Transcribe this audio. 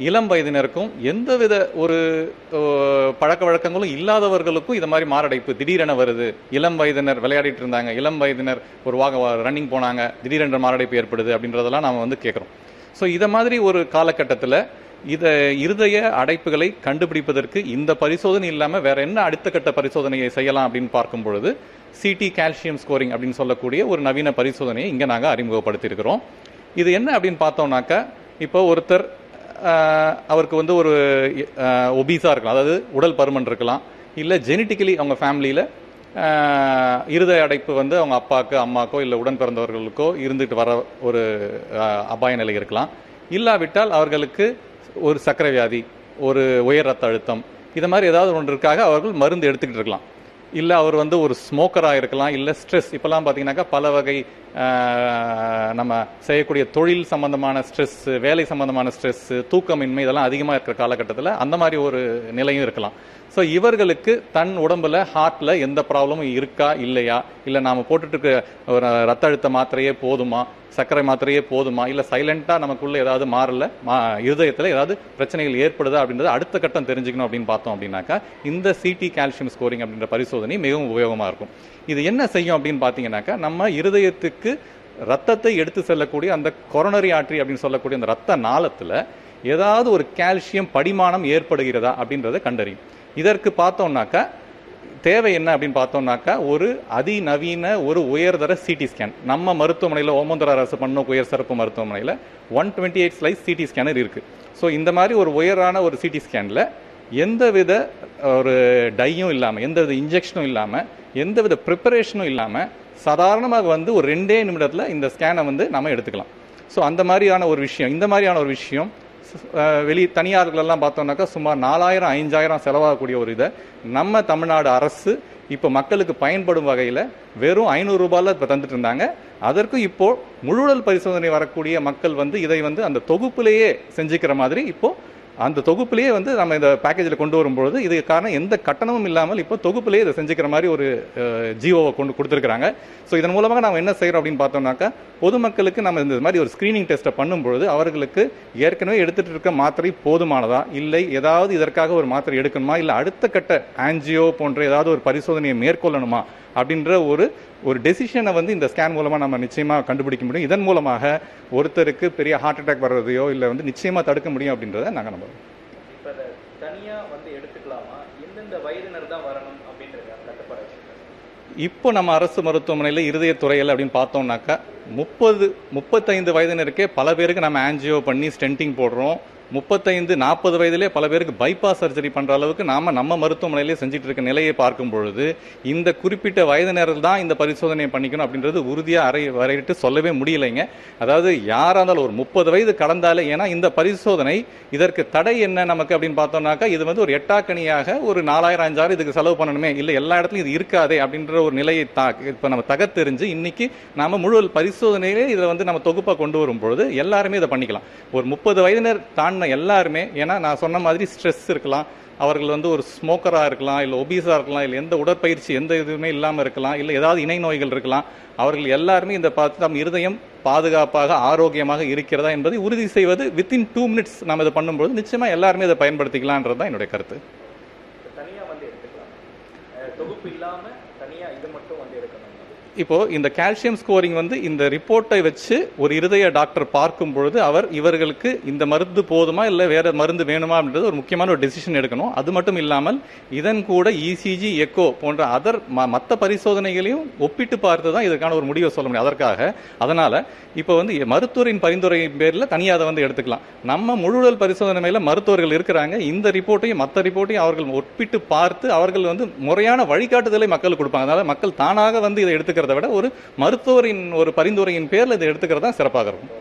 இளம் வயதினருக்கும் எந்தவித ஒரு பழக்க வழக்கங்களும் இல்லாதவர்களுக்கும் இது மாதிரி மாரடைப்பு திடீரென வருது. இளம் வயதினர் விளையாடிட்டு இருந்தாங்க, இளம் வயதினர் ஒரு ரன்னிங் போனாங்க, திடீரென்ற மாரடைப்பு ஏற்படுது அப்படின்றதெல்லாம் நாம் வந்து கேட்குறோம். ஸோ இதை மாதிரி ஒரு காலகட்டத்தில் இதை இருதய அடைப்புகளை கண்டுபிடிப்பதற்கு இந்த பரிசோதனை இல்லாமல் வேற என்ன அடுத்த கட்ட பரிசோதனையை செய்யலாம் அப்படின்னு பார்க்கும் பொழுது சிடி கால்சியம் ஸ்கோரிங் அப்படின்னு சொல்லக்கூடிய ஒரு நவீன பரிசோதனையை இங்கே நாங்கள் அறிமுகப்படுத்தியிருக்கிறோம். இது என்ன அப்படின்னு பார்த்தோம்னாக்கா, இப்போ ஒருத்தர் அவருக்கு வந்து ஒரு ஒபீஸாக இருக்கலாம், அதாவது உடல் பருமன் இருக்கலாம், இல்லை ஜெனட்டிக்கலி அவங்க ஃபேமிலியில் இருதய அடைப்பு வந்து அவங்க அப்பாவுக்கு அம்மாக்கோ இல்லை உடன் பிறந்தவர்களுக்கோ இருந்துட்டு வர ஒரு அபாய நிலை இருக்கலாம். இல்லாவிட்டால் அவர்களுக்கு ஒரு சர்க்கரை வியாதி, ஒரு உயர் ரத்த அழுத்தம், இது மாதிரி ஏதாவது ஒன்றுக்காக அவர்கள் மருந்து எடுத்துக்கிட்டு இருக்கலாம். இல்லை அவர் வந்து ஒரு ஸ்மோக்கராக இருக்கலாம், இல்லை ஸ்ட்ரெஸ். இப்போல்லாம் பார்த்தீங்கன்னாக்கா பல வகை நம்ம செய்யக்கூடிய தொழில் சம்பந்தமான ஸ்ட்ரெஸ், வேலை சம்பந்தமான ஸ்ட்ரெஸ், தூக்கமின்மை இதெல்லாம் அதிகமாக இருக்கிற காலகட்டத்தில் அந்த மாதிரி ஒரு நிலையும் இருக்கலாம். ஸோ இவர்களுக்கு தன் உடம்புல ஹார்ட்டில் எந்த ப்ராப்ளமும் இருக்கா இல்லையா, இல்லை நாம் போட்டுட்டு இருக்க ஒரு ரத்த அழுத்த மாத்திரையே போதுமா, சர்க்கரை மாத்திரையே போதுமா, இல்லை சைலண்டாக நமக்குள்ள ஏதாவது மாறல, இருதயத்தில் ஏதாவது பிரச்சனைகள் ஏற்படுதா அப்படின்றத அடுத்த கட்டம் தெரிஞ்சுக்கணும் அப்படின்னு பார்த்தோம் அப்படின்னாக்கா இந்த சிடி கால்சியம் ஸ்கோரிங் அப்படின்ற பரிசோதனை மிகவும் உபயோகமாக இருக்கும். இது என்ன செய்யும் அப்படின்னு பார்த்தீங்கன்னாக்கா, நம்ம இருதயத்துக்கு ரத்தத்தை எடுத்து செல்லக்கூடிய அந்த கொரோனரி ஆர்டரி அப்படின்னு சொல்லக்கூடிய அந்த ரத்த நாளத்தில் ஏதாவது ஒரு கால்சியம் படிமானம் ஏற்படுகிறதா அப்படின்றத கண்டறியும். இதற்கு பார்த்தோம்னாக்கா தேவை என்ன அப்படின்னு பார்த்தோம்னாக்கா, ஒரு அதிநவீன ஒரு உயர்தர சிடி ஸ்கேன் நம்ம மருத்துவமனையில் ஓமந்தூர் அரசு பண்ணோக்கு உயர் சிறப்பு மருத்துவமனையில் 128 ஸ்லைஸ் சிடி ஸ்கேனர் இருக்குது. ஸோ இந்த மாதிரி ஒரு உயரான ஒரு சிடி ஸ்கேனில் எந்தவித ஒரு டையும் இல்லாமல், எந்தவித இன்ஜெக்ஷனும் இல்லாமல், எந்தவித ப்ரிப்பரேஷனும் இல்லாமல் சாதாரணமாக வந்து ஒரு 2 நிமிடத்தில் இந்த ஸ்கேனை வந்து நம்ம எடுத்துக்கலாம். ஸோ அந்த மாதிரியான ஒரு விஷயம், இந்த மாதிரியான ஒரு விஷயம் தனியார்களெல்லாம் பார்த்தோம்னாக்கா சுமார் 4000 5000 செலவாகக்கூடிய ஒரு இதை நம்ம தமிழ்நாடு அரசு இப்போ மக்களுக்கு பயன்படும் வகையில் வெறும் 500 ரூபாயில் இப்போ தந்துட்டு இருந்தாங்க. அதற்கும் இப்போ முழுடல் பரிசோதனை வரக்கூடிய மக்கள் வந்து இதை வந்து அந்த தொகுப்பிலேயே செஞ்சுக்கிற மாதிரி இப்போ அந்த தொகுப்பிலேயே வந்து நம்ம இந்த பேக்கேஜில் கொண்டு வரும்பொழுது இது காரணம் எந்த கட்டணமும் இல்லாமல் இப்போ தொகுப்பிலேயே இதை செஞ்சுக்கிற மாதிரி ஒரு ஜியோவை கொடுத்துருக்குறாங்க. ஸோ இதன் மூலமாக நம்ம என்ன செய்கிறோம் அப்படின்னு பார்த்தோம்னாக்கா, பொதுமக்களுக்கு நம்ம இந்த மாதிரி ஒரு ஸ்க்ரீனிங் டெஸ்ட்டை பண்ணும்பொழுது அவர்களுக்கு ஏற்கனவே எடுத்துகிட்டு இருக்க மாத்திரை போதுமானதா, இல்லை ஏதாவது இதற்காக ஒரு மாத்திரை எடுக்கணுமா, இல்லை அடுத்த கட்ட ஆன்ஜியோ போன்ற ஏதாவது ஒரு பரிசோதனையை மேற்கொள்ளணுமா அப்படின்ற ஒரு டெசிஷனை வந்து இந்த ஸ்கேன் மூலமாக நம்ம நிச்சயமாக கண்டுபிடிக்க முடியும். இதன் மூலமாக ஒருத்தருக்கு பெரிய ஹார்ட் அட்டாக் வர்றதையோ இல்லை வந்து நிச்சயமாக தடுக்க முடியும் அப்படின்றத நாங்கள் நம்புறோம். இப்போ தனியாக வந்து எடுத்துக்கலாமா, எந்தெந்த வயதினர் தான் வரணும் அப்படின்றது கட்டுப்பாடு? இப்போ நம்ம அரசு மருத்துவமனையில் இருதயத்துறையில் அப்படின்னு பார்த்தோம்னாக்கா 30-35 வயதினருக்கே பல பேருக்கு நம்ம ஆன்ஜியோ பண்ணி ஸ்டென்டிங் போடுறோம். 35-40 வயதிலே பல பேருக்கு பைபாஸ் சர்ஜரி பண்ணுற அளவுக்கு நம்ம மருத்துவமனையிலே செஞ்சுட்டு இருக்க நிலையை பார்க்கும் பொழுது இந்த குறிப்பிட்ட வயதினர்கள் தான் இந்த பரிசோதனையை பண்ணிக்கணும் அப்படின்றது உறுதியாக வரையிட்டு சொல்லவே முடியலைங்க. அதாவது யாராக இருந்தாலும் ஒரு 30 வயது கடந்தாலே, ஏன்னா இந்த பரிசோதனை இதற்கு தடை என்ன நமக்கு அப்படின்னு பார்த்தோம்னாக்கா, இது வந்து ஒரு எட்டாக்கணியாக ஒரு 4000 5000 இதுக்கு செலவு பண்ணணுமே, இல்லை எல்லா இடத்துலையும் இது இருக்காதே அப்படின்ற ஒரு நிலையை இப்போ நம்ம தகர்த்தெறிஞ்சு இன்னைக்கு நாம முழு பரிசோதனையிலே இதை வந்து நம்ம தொகுப்பாக கொண்டு வரும்பொழுது எல்லாருமே இதை பண்ணிக்கலாம். ஒரு 30 வயதினர் எல்லாருமே, ஏன்னா நான் சொன்ன மாதிரி ஸ்ட்ரெஸ் இருக்கலாம், அவர்கள் வந்து ஒரு ஸ்மோக்கராக இருக்கலாம், இல்லை ஒபீஸாக இருக்கலாம், இல்லை எந்த உடற்பயிற்சி எந்த இதுவுமே இல்லாமல் இருக்கலாம், இல்லை ஏதாவது இணை நோய்கள் இருக்கலாம். அவர்கள் எல்லாருமே இந்த பார்த்து நம்ம இருதயம் பாதுகாப்பாக ஆரோக்கியமாக இருக்கிறதா என்பதை உறுதி செய்வது வித்தின் 2 மினிட்ஸ் நம்ம இதை பண்ணும்போது நிச்சயமாக எல்லாருமே இதை பயன்படுத்திக்கலான்றது தான் என்னுடைய கருத்து. தனியாக வந்து எடுத்துக்கலாம், தொகுப்பு இல்லாமல் தனியாக இது மட்டும் வந்து எடுக்கணும். இப்போ இந்த கால்சியம் ஸ்கோரிங் வந்து இந்த ரிப்போர்ட்டை வச்சு ஒரு இருதய டாக்டர் பார்க்கும் பொழுது இவர்களுக்கு இந்த மருந்து போதுமா இல்லை வேற மருந்து வேணுமா அப்படின்றது ஒரு முக்கியமான ஒரு டெசிஷன் எடுக்கணும். அது மட்டும் இல்லாமல் இதன் கூட இசிஜி, எக்கோ போன்ற மற்ற பரிசோதனைகளையும் ஒப்பிட்டு பார்த்து தான் இதற்கான ஒரு முடிவை சொல்ல முடியும். அதனால இப்போ வந்து மருத்துவரின் பரிந்துரையின் பேரில் தனியாக அதை வந்து எடுத்துக்கலாம். நம்ம முழுடல் பரிசோதனை மேல மருத்துவர்கள் இருக்கிறாங்க. இந்த ரிப்போர்ட்டையும் மற்ற ரிப்போர்ட்டையும் அவர்கள் ஒப்பிட்டு பார்த்து அவர்கள் வந்து முறையான வழிகாட்டுதலை மக்களுக்கு கொடுப்பாங்க. அதனால மக்கள் தானாக வந்து இதை எடுத்துக்கிறத விட ஒரு மருத்துவரின் ஒரு பரிந்துரையின் பேரில் இதை எடுத்துக்கிறது தான் சிறப்பாக இருக்கும்.